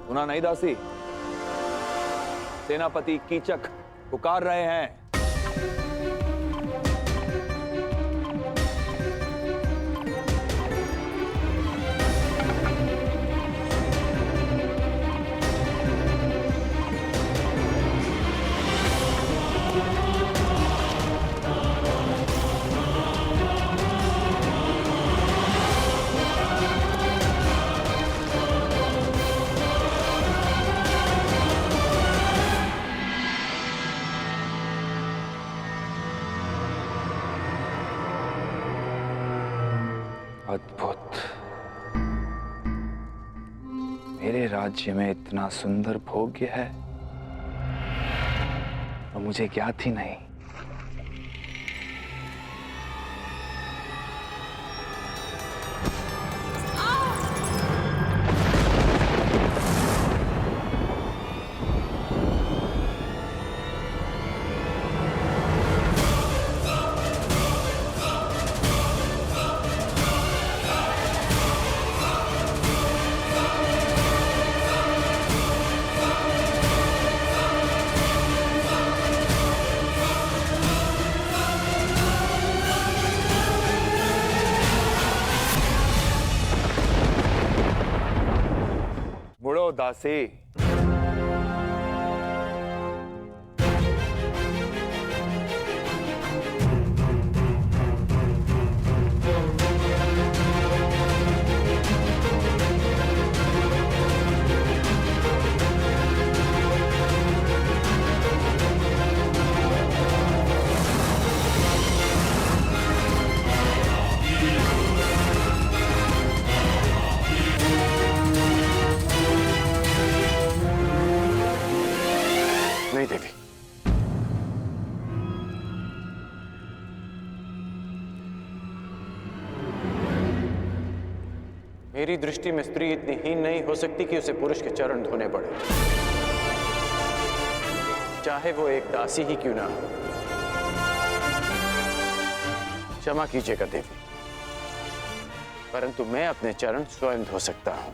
सुना नहीं दासी? सेनापति कीचक पुकार रहे हैं। अद्भुत। मेरे राज्य में इतना सुंदर भोग्य है और मुझे ज्ञात ही नहीं। मुड़ो दासी। नहीं देवी, मेरी दृष्टि में स्त्री इतनी हीन नहीं हो सकती कि उसे पुरुष के चरण धोने पड़े, चाहे वो एक दासी ही क्यों ना हो। क्षमा कीजिएगा देवी, परंतु मैं अपने चरण स्वयं धो सकता हूं।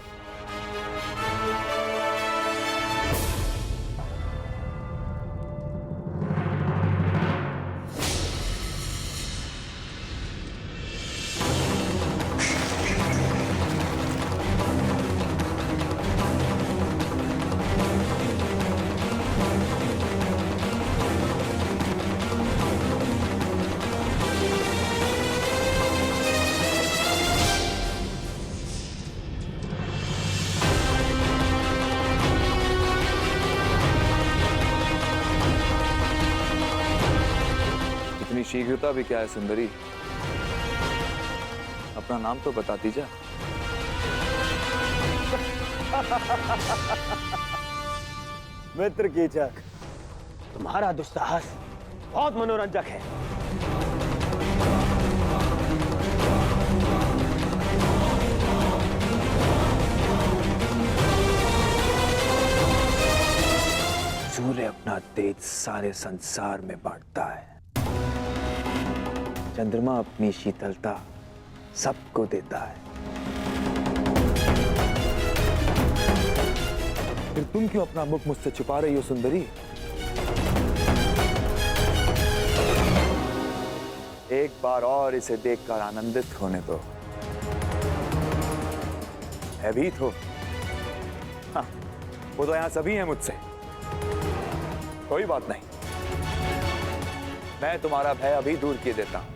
शीघ्रता भी क्या है सुंदरी? अपना नाम तो बताती जा। मित्र कीचक, तुम्हारा दुस्साहस बहुत मनोरंजक है। सूर्य अपना तेज सारे संसार में बांटता है, चंद्रमा अपनी शीतलता सबको देता है। फिर तुम क्यों अपना मुख मुझसे छुपा रही हो सुंदरी? एक बार और इसे देखकर आनंदित होने दो। भयभीत हो? हाँ, वो तो यहां सभी हैं मुझसे। कोई बात नहीं, मैं तुम्हारा भय अभी दूर किए देता हूं।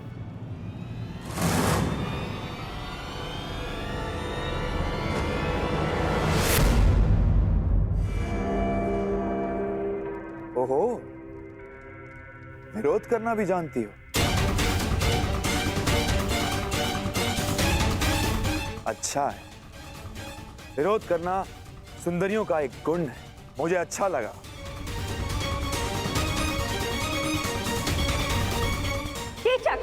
ओहो, विरोध करना भी जानती हो? अच्छा है, विरोध करना सुंदरियों का एक गुण है, मुझे अच्छा लगा। कीचक,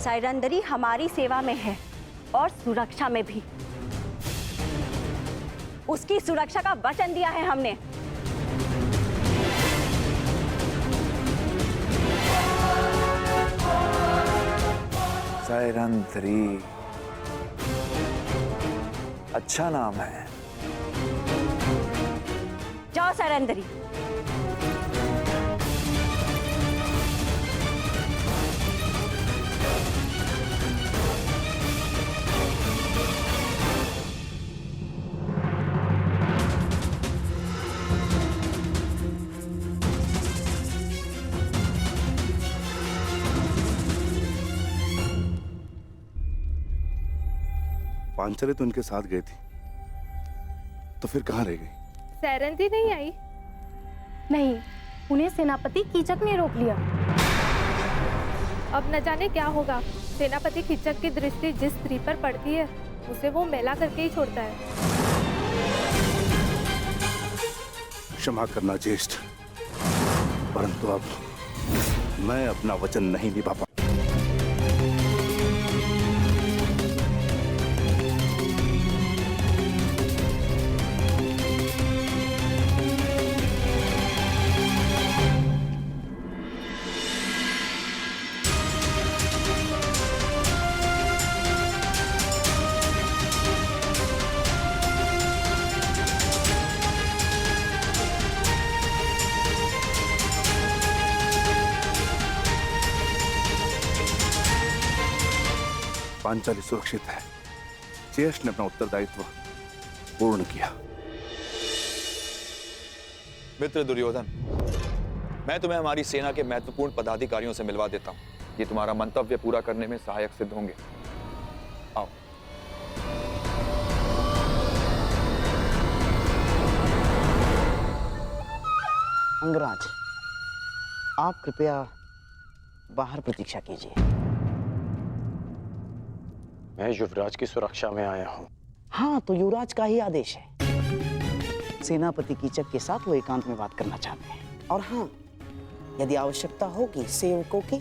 साइरंदरी हमारी सेवा में है और सुरक्षा में भी। उसकी सुरक्षा का वचन दिया है हमने। सैरंध्री, अच्छा नाम है। जाओ सैरंध्री। पांचले तो उनके साथ गई थी, तो फिर कहाँ रह गई? सैरंध्री नहीं आई? नहीं, उन्हें सेनापति कीचक ने रोक लिया। अब न जाने क्या होगा। सेनापति कीचक की दृष्टि जिस स्त्री पर पड़ती है उसे वो मैला करके ही छोड़ता है। क्षमा करना ज्येष्ठ, परंतु अब मैं अपना वचन नहीं निभा पा। पांचाली सुरक्षित है। ज्येष्ठ ने अपना उत्तरदायित्व पूर्ण किया। मित्र दुर्योधन, मैं तुम्हें हमारी सेना के महत्वपूर्ण पदाधिकारियों से मिलवा देता हूं। ये तुम्हारा मंतव्य पूरा करने में सहायक सिद्ध होंगे। आओ। अंगराज, आप कृपया बाहर प्रतीक्षा कीजिए। मैं युवराज की सुरक्षा में आया हूँ। हाँ, तो युवराज का ही आदेश है। सेनापति कीचक के साथ वो एकांत में बात करना चाहते हैं। और हाँ, यदि आवश्यकता होगी सेवकों की,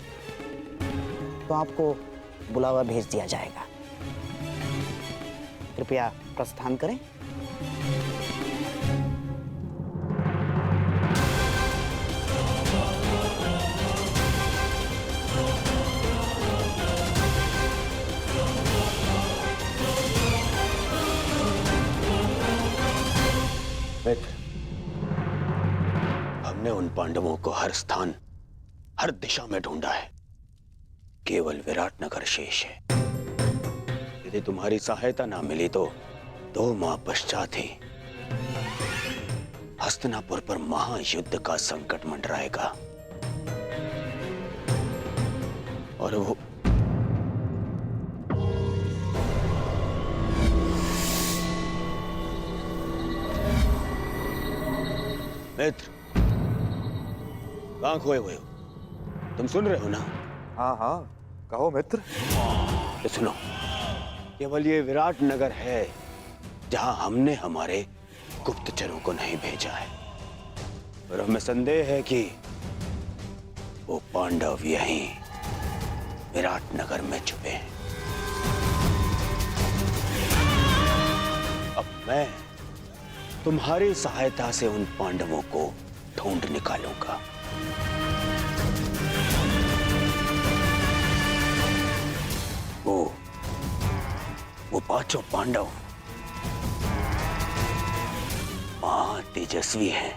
तो आपको बुलावा भेज दिया जाएगा। कृपया प्रस्थान करें। मित्र, हमने उन पांडवों को हर स्थान, हर दिशा में ढूंढा है। केवल विराटनगर शेष है। यदि तुम्हारी सहायता ना मिली तो 2 माह पश्चात ही हस्तिनापुर पर महायुद्ध का संकट मंडराएगा। और वो मित्र, कहां खोए हुए हो? तुम सुन रहे हो ना? हाँ हाँ, कहो मित्र। तो सुनो, केवल ये विराट नगर है जहां हमने हमारे गुप्तचरों को नहीं भेजा है। और हमें संदेह है कि वो पांडव यहीं विराट नगर में छुपे हैं। अब मैं तुम्हारी सहायता से उन पांडवों को ढूंढ निकालूंगा। वो 5 पांडव महातेजस्वी हैं।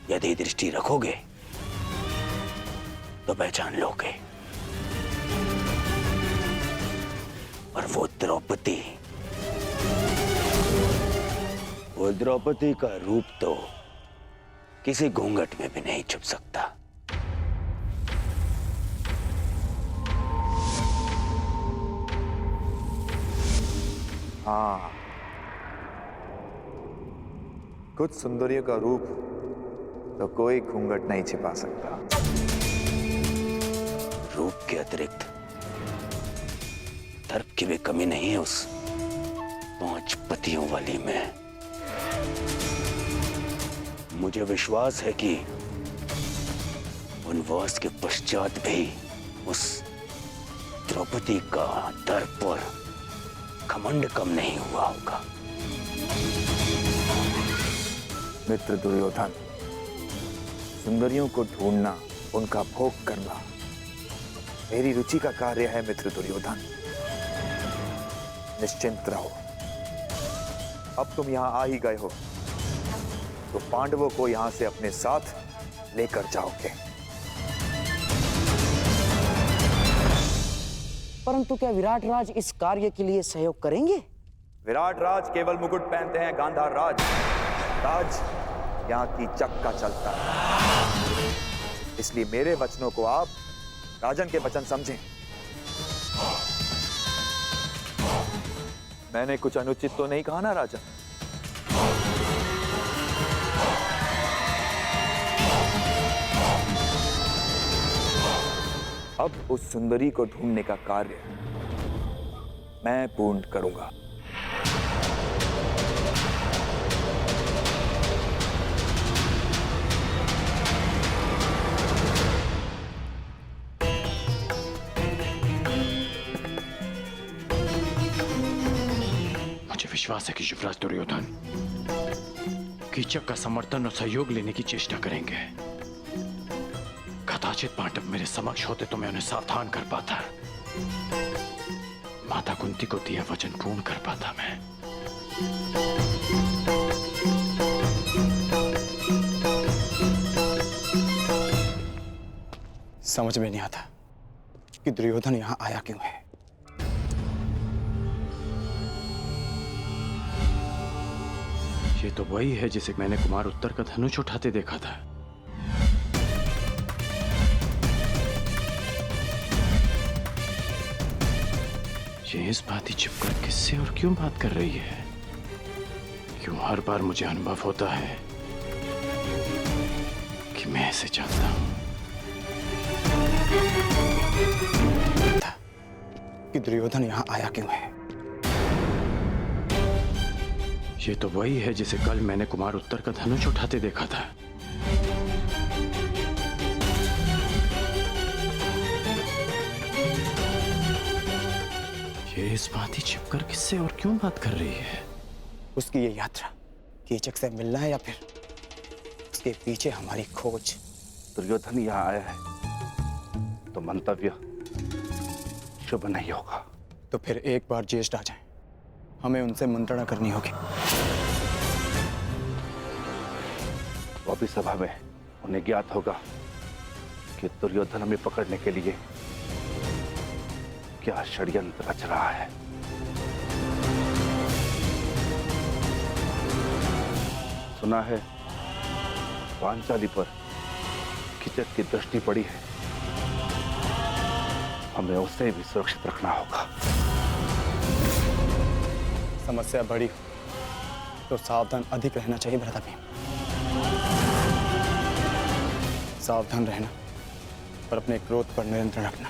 यदि दृष्टि रखोगे तो पहचान लोगे। और वो द्रौपदी का रूप तो किसी घूंघट में भी नहीं छुप सकता। हाँ, कुछ सुंदरियों का रूप तो कोई घूंघट नहीं छिपा सकता। रूप के अतिरिक्त दर्प की भी कमी नहीं है उस 5 पतियों वाली में। मुझे विश्वास है कि वनवास के पश्चात भी उस द्रौपदी का दर्प और घमंड कम नहीं हुआ होगा। मित्र दुर्योधन, सुंदरियों को ढूंढना, उनका भोग करना मेरी रुचि का कार्य है मित्र दुर्योधन। निश्चिंत रहो। अब तुम यहां आ ही गए हो तो पांडवों को यहां से अपने साथ लेकर जाओगे। परंतु क्या विराट राज इस कार्य के लिए सहयोग करेंगे? विराट राज केवल मुकुट पहनते हैं, गांधार राज यहाँ की चक्का चलता है। इसलिए मेरे वचनों को आप राजन के वचन समझें। मैंने कुछ अनुचित तो नहीं कहा ना राजन? अब उस सुंदरी को ढूंढने का कार्य मैं पूर्ण करूंगा। मुझे विश्वास है कि युवराज दुर्योधन कीचक का समर्थन और सहयोग लेने की चेष्टा करेंगे। कदाचित पांडव मेरे समक्ष होते तो मैं उन्हें सावधान कर पाता, माता कुंती को दिया वचन पूर्ण कर पाता मैं। समझ में नहीं आता कि दुर्योधन यहां आया क्यों है। ये तो वही है जिसे मैंने कुमार उत्तर का धनुष उठाते देखा था। ये इस बात ही छिपकर किससे और क्यों बात कर रही है? क्यों हर बार मुझे अनुभव होता है कि मैं इसे जानता हूं। कि दुर्योधन यहां आया क्यों है। ये तो वही है जिसे कल मैंने कुमार उत्तर का धनुष उठाते देखा था। ये इस बात ही छिपकर किससे और क्यों बात कर रही है? उसकी ये यात्रा कीचक से मिलना है या फिर उसके पीछे हमारी खोज। दुर्योधन यहाँ आया है तो मंतव्य शुभ नहीं होगा। तो फिर एक बार ज्येष्ठ आ जाए, हमें उनसे मंत्रणा करनी होगी। वो भी सभा में उन्हें ज्ञात होगा कि दुर्योधन हमें पकड़ने के लिए क्या षड्यंत्र रच रहा है। सुना है पांचाली पर कीचक की दृष्टि पड़ी है, हमें उसे भी सुरक्षित रखना होगा। समस्या बड़ी तो सावधान अधिक रहना चाहिए भ्राता। सावधान रहना और अपने क्रोध पर नियंत्रण रखना।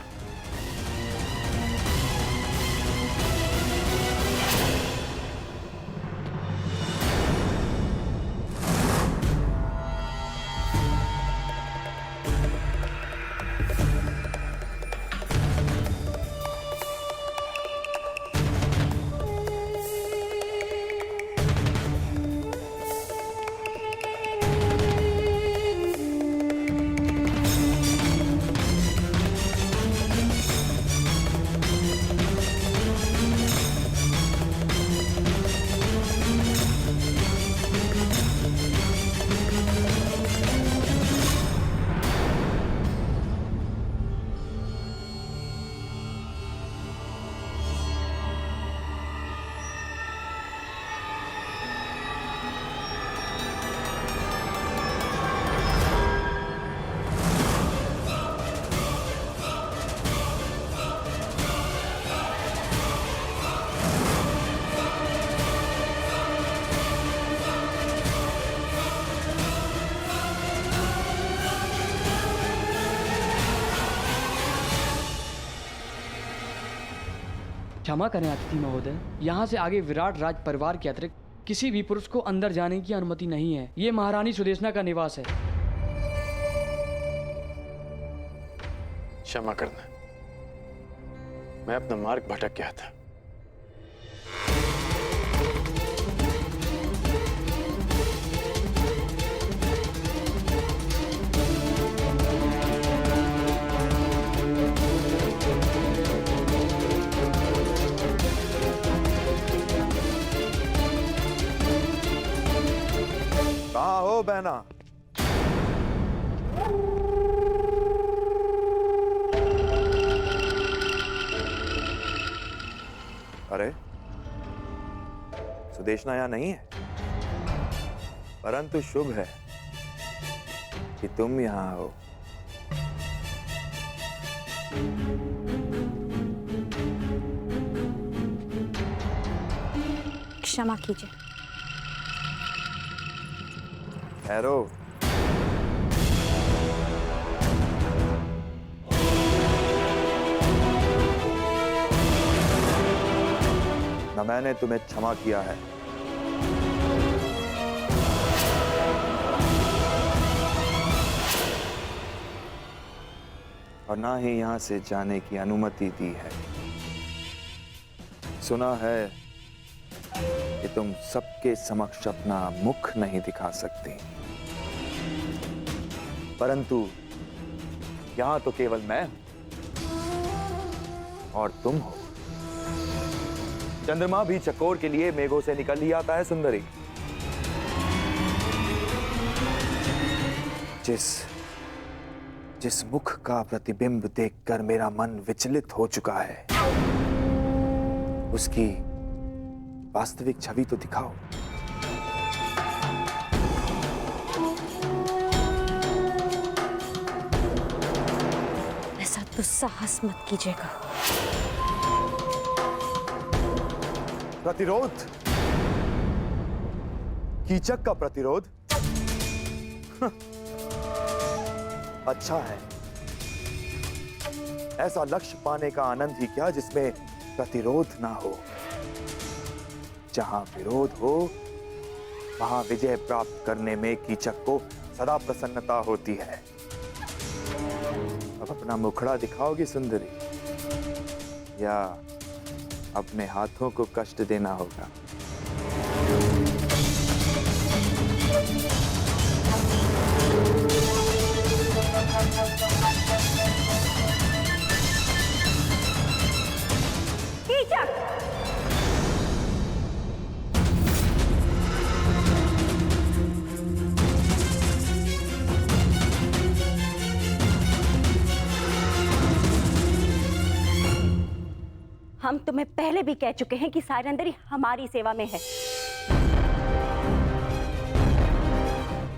क्षमा करें अतिथि महोदय, यहाँ से आगे विराट राज परिवार के अतिरिक्त किसी भी पुरुष को अंदर जाने की अनुमति नहीं है। ये महारानी सुदेशना का निवास है। क्षमा करना, मैं अपना मार्ग भटक गया था। हो बहना। अरे सुदेशना यहां नहीं है, परंतु शुभ है कि तुम यहां हो। क्षमा कीजिए। ठहरो। न मैंने तुम्हें क्षमा किया है, और ना ही यहां से जाने की अनुमति दी है। सुना है कि तुम सबके समक्ष अपना मुख नहीं दिखा सकती, परंतु यहां तो केवल मैं और तुम हो। चंद्रमा भी चकोर के लिए मेघों से निकल ही आता है सुंदरी। जिस मुख का प्रतिबिंब देखकर मेरा मन विचलित हो चुका है, उसकी वास्तविक छवि तो दिखाओ। ऐसा दुस्साहस मत कीजिएगा। प्रतिरोध? कीचक का प्रतिरोध? अच्छा है। ऐसा लक्ष्य पाने का आनंद ही क्या जिसमें प्रतिरोध ना हो। जहां विरोध हो, वहां विजय प्राप्त करने में कीचक को सदा प्रसन्नता होती है। अब अपना मुखड़ा दिखाओगी सुंदरी, या अपने हाथों को कष्ट देना होगा? कीचक! हम तुम्हें पहले भी कह चुके हैं कि सायरंदरी हमारी सेवा में है।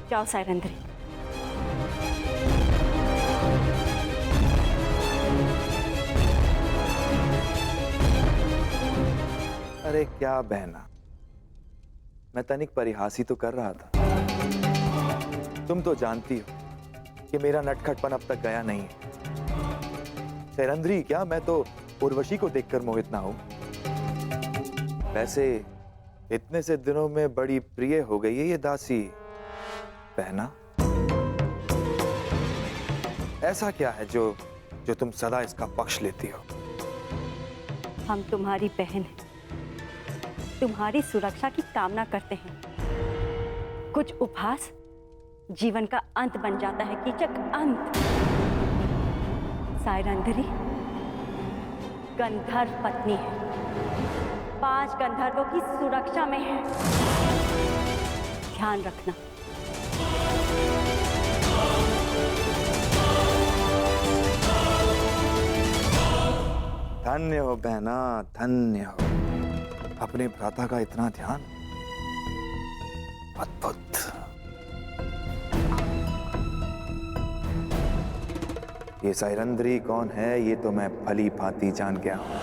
जाओ सायरंदरी। अरे क्या बहना, मैं तनिक परिहास ही तो कर रहा था। तुम तो जानती हो कि मेरा नटखटपन अब तक गया नहीं है। सायरंदरी क्या, मैं तो उर्वशी को देखकर मोहित ना हूं। वैसे इतने से दिनों में बड़ी प्रिय हो गई है ये दासी बहना। ऐसा क्या है जो तुम सदा इसका पक्ष लेती हो? हम तुम्हारी बहन हैं, तुम्हारी सुरक्षा की कामना करते हैं। कुछ उपहास जीवन का अंत बन जाता है कीचक, अंत। सायरंदरी गंधर्व पत्नी है, 5 गंधर्वों की सुरक्षा में है। ध्यान रखना। धन्य हो बहना, धन्य हो। अपने भ्राता का इतना ध्यान, अद्भुत। ये सायरंदरी कौन है ये तो मैं भली भांति जान गया हूं,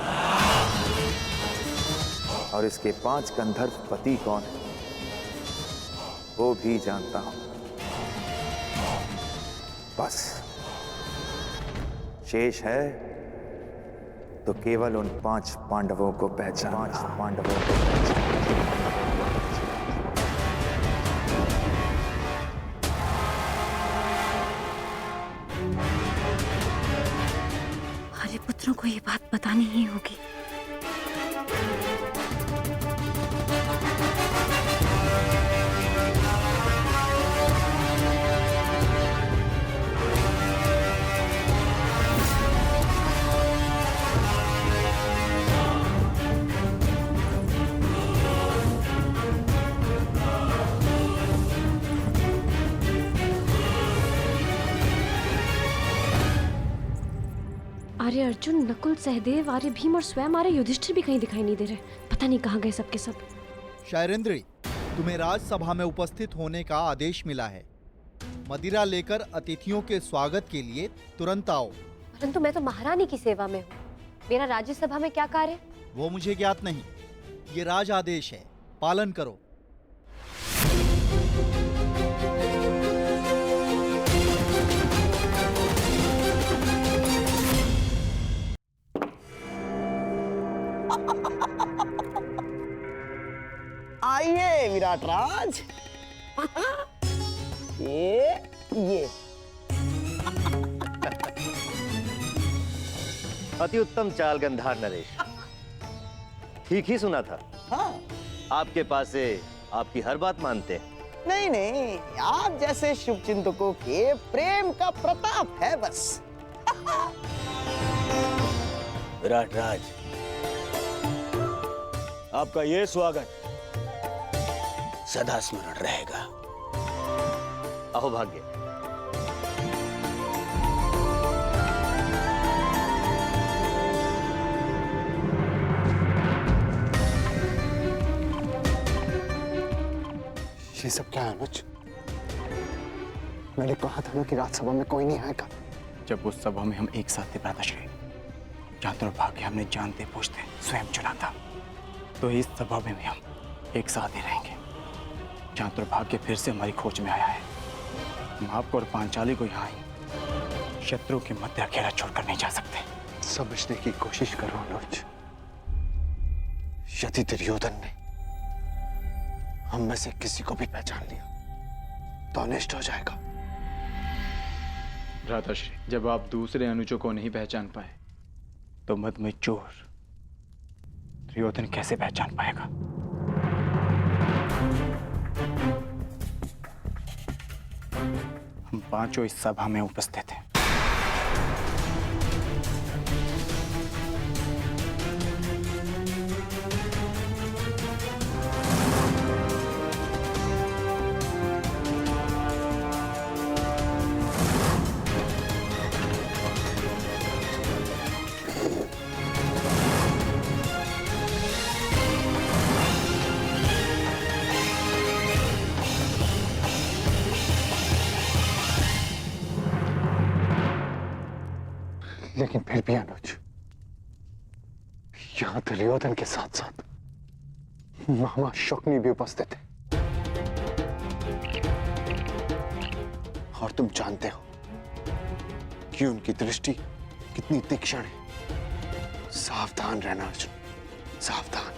और इसके 5 गंधर्व पति कौन है वो भी जानता हूं। बस शेष है तो केवल उन 5 पांडवों को पहचान। हमारे पुत्रों को ये बात बतानी ही होगी। आर्य अर्जुन, नकुल, सहदेव, आर्य भीम और स्वयं आर्य युधिष्ठिर भी कहीं दिखाई नहीं दे रहे। पता नहीं कहाँ गए सबके सब। शायरेंद्री, तुम्हें राजसभा में उपस्थित होने का आदेश मिला है। मदिरा लेकर अतिथियों के स्वागत के लिए तुरंत आओ। परंतु मैं तो महारानी की सेवा में हूँ, मेरा राज्यसभा में क्या कार्य? वो मुझे ज्ञात नहीं, ये राज आदेश है, पालन करो। आइए विराट राज। ये अति उत्तम चाल गंधार नरेश, ठीक ही सुना था। हाँ, आपके पास से आपकी हर बात मानते हैं। नहीं नहीं, आप जैसे शुभचिंतकों के प्रेम का प्रताप है बस। विराट राज, आपका ये स्वागत सदा स्मरण रहेगा। अहोभाग्य। ये सब क्या है अनुज? मैंने कहा था ना कि राज्यसभा में कोई नहीं आएगा। जब उस सभा में हम एक साथ थे भ्राताश्री, जहाँ दुर्भाग्य हमने जानते पूछते स्वयं चुना था, तो इस सभा में भी हम एक साथ ही रहेंगे। जहाँ दुर्भाग्य फिर से हमारी खोज में आया है, हम आपको और पांचाली को यहाँ ही शत्रु के मध्य अकेला छोड़कर नहीं जा सकते। समझने की कोशिश करो अनुज। यदि दुर्योधन ने हम में से किसी को भी पहचान लिया तो अनिष्ट हो जाएगा। भ्राताश्री, जब आप दूसरे अनुजों को नहीं पहचान पाए तो मदमय चोर दुर्योधन कैसे पहचान पाएगा? हम पांचों इस सभा में उपस्थित हैं। लेकिन फिर भी अनुज, यहाँ दुर्योधन के साथ साथ मामा शकुनी भी उपस्थित है। और तुम जानते हो कि उनकी दृष्टि कितनी तीक्ष्ण है। सावधान रहना अर्जुन, सावधान।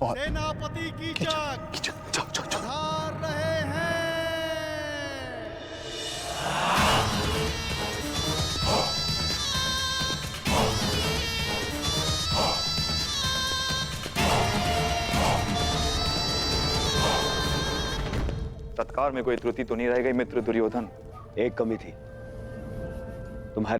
और सेनापति कीचक पधार रहे हैं। सत्कार में कोई त्रुटि तो नहीं रह गई मित्र दुर्योधन? एक कमी थी,